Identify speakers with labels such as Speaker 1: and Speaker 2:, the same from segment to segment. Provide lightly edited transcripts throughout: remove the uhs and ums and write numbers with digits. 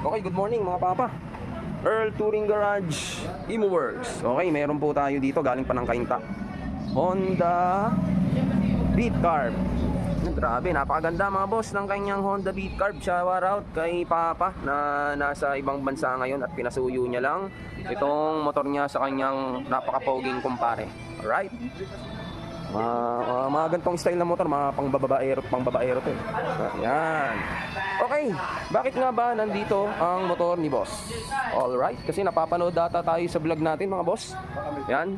Speaker 1: Okay, good morning mga papa. Earl Touring Garage, Imoworks. Okay, meron po tayo dito galing pa ng Kainta. Honda Beat Carb. Grabe, napakaganda mga boss ng kanyang Honda Beat Carb. Shout out kay Papa na nasa ibang bansa ngayon at pinasuyo niya lang itong motor niya sa kanyang napakapoging kumpare. Alright? Mga gantong style na motor, mga pangbabaero to. Ayan. Okay, bakit nga ba nandito ang motor ni boss? Alright, kasi napapanood data tayo sa vlog natin mga boss. Yan.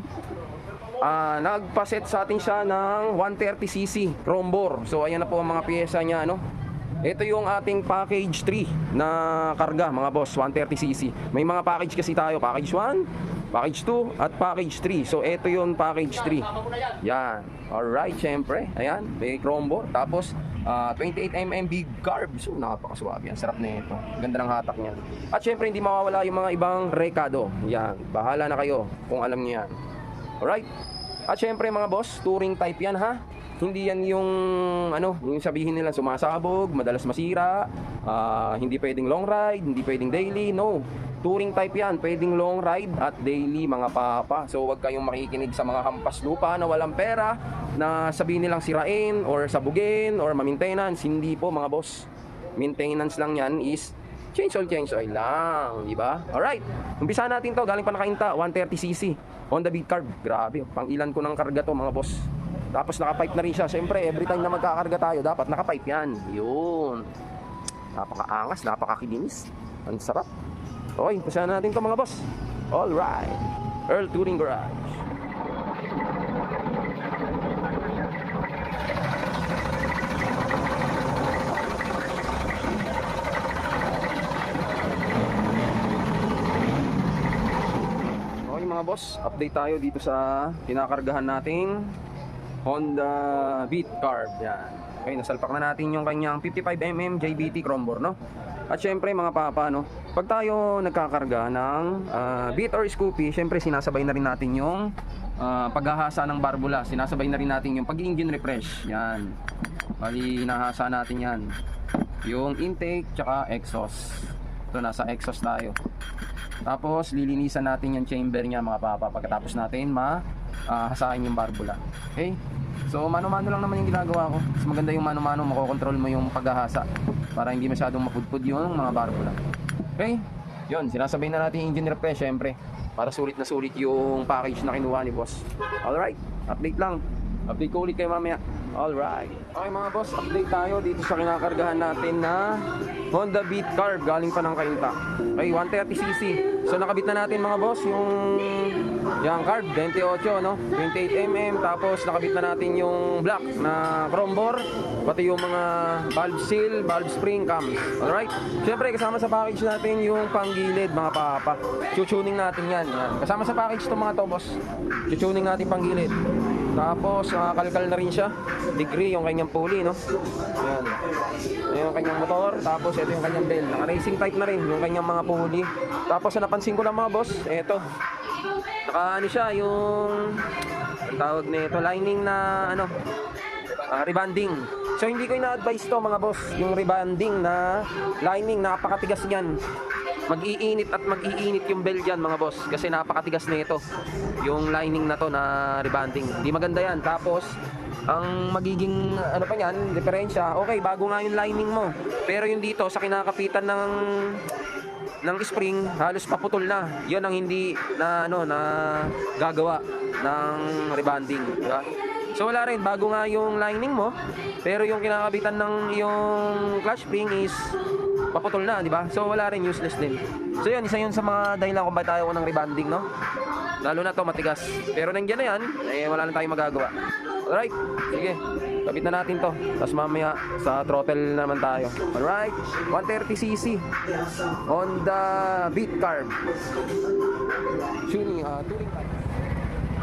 Speaker 1: Nagpaset sa atin siya ng 130cc chrome bore. So ayan na po ang mga piyesa niya, no? Ito yung ating package 3 na karga mga boss, 130cc. May mga package kasi tayo, package 1, package 2 at package 3. So ito yung package 3. Yan. Alright, syempre. Ayan, may chrome bore. Tapos 28mm big carb. So napakaswabe yan. Sarap na ito. Ganda ng hatak niya. At syempre hindi mawawala yung mga ibang rekado. Yan. Bahala na kayo kung alam niyo yan. Alright. At syempre mga boss, touring type yan ha. Hindi yan yung yung sabihin nila sumasabog, madalas masira, hindi pwedeng long ride, hindi pwedeng daily. No. Touring type yan, pwedeng long ride at daily mga papa. So wag kayong makikinig sa mga hampas lupa na walang pera, na sabihin nilang sirain or sabugin or ma-maintenance. Hindi po mga boss. Maintenance lang yan is change oil lang, di ba? Alright, umpisa natin to, galing pa na Kainta, 130cc Honda Beat Carb. Grabe, pang ilan ko ng karga to mga boss. Tapos naka-pipe na rin siya. Siyempre, every time na magkakarga tayo, dapat naka-pipe yan. Yun. Napaka-angas, napaka-kinis. Ang sarap. Okay, umpisa natin to mga boss. Alright, Earl Touring Garage. Mga boss, update tayo dito sa kinakargahan nating Honda Beat Carb. Yan. Okay, nasalpak na natin yung kanyang 55mm JBT chrome bore, no? At syempre mga papa, no, pag tayo nagkakarga ng Beat or Scoopy, syempre sinasabay na rin natin yung paghahasa ng barbula. Sinasabay na rin natin yung pag-engine refresh. Yan. Bali, hinahasa natin yan. Yung intake, tsaka exhaust. Ito, nasa exhaust tayo. Tapos lilinisan natin yung chamber niya mga papa pagkatapos natin hasain yung barbula. Okay? So mano-mano lang naman yung ginagawa ko. Mas maganda yung mano-mano, makokontrol mo yung paghahasa para hindi masyadong mapudpud yung mga barbula. Okay? Yun, sinasabay na natin yung engine refresh syempre para sulit na sulit yung package na kinuha ni boss. Alright, update lang. Update ko ulit kayo mamaya. Alright. Okay mga boss, update tayo dito sa kinakargahan natin na Honda Beat Carb galing pa ng Kainta. Okay, 130cc. So nakabit na natin mga boss yung carb 28, no? 28mm. Tapos nakabit na natin yung black na chrome bore, pati yung mga valve seal, valve spring cam. Alright. Siyempre kasama sa package natin yung panggilid mga papa. Tutuning natin yan. Kasama sa package to mga to boss. Tutuning natin panggilid. Tapos kalkal na rin siya. Degree yung kanyang pulley, no? Ayan. Ayan yung kanyang motor. Tapos ito yung kanyang bell. Naka-racing type na rin yung kanyang mga pulley. Tapos napansin ko lang mga boss, ito. Naka siya yung tawag nito, lining na rebanding. So hindi ko ina-advise to mga boss, yung rebanding na lining, napakatigas niyan. Mag-iinit at mag-iinit yung bell dyan mga boss kasi napakatigas na ito yung lining na to na rebanding. Hindi maganda yan. Tapos ang magiging pa yan, diferensya, okay, bago nga yung lining mo, pero yung dito sa kinakapitan ng spring halos paputol na. Yun ang hindi na gagawa ng rebanding, diba? So wala rin, bago nga yung lining mo, pero yung kinakapitan ng yung clutch spring is paputol na, di ba? So wala rin, useless din. So yun, isa yun sa mga dahilan kung bakit ayaw ko ng rebanding, no? Lalo na to matigas. Pero nandiyan na yan, wala na tayong magagawa. Alright, sige, kapit na natin to. Tapos mamaya sa throttle naman tayo. Alright, 130cc Honda Beat Carb tuning type.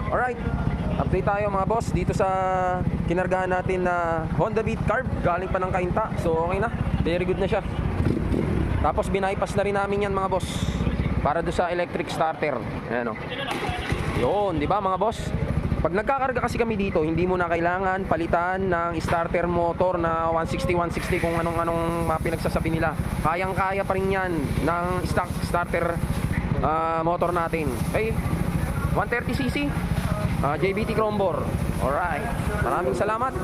Speaker 1: Alright, update tayo mga boss dito sa kinargahan natin na Honda Beat Carb galing pa ng Kainta. So okay na, very good na siya. Tapos binaypas na rin namin yan mga boss para do sa electric starter. Ayan o. Yun, di ba mga boss? Pag nagkakarga kasi kami dito, hindi mo na kailangan palitan ng starter motor na 160 kung anong pinagsasabi nila. Kayang-kaya pa rin yan ng stock starter motor natin. Okay, 130cc JBT Crombor. Alright, maraming salamat.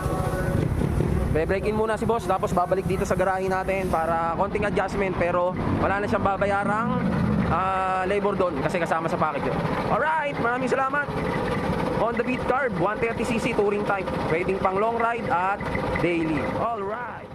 Speaker 1: Be-break in muna si boss, tapos babalik dito sa garahe natin para konting adjustment, pero wala na siyang babayarang labor doon kasi kasama sa package yun. Alright, maraming salamat. Honda Beat Carb 130cc touring type, pwedeng pang long ride at daily. Alright.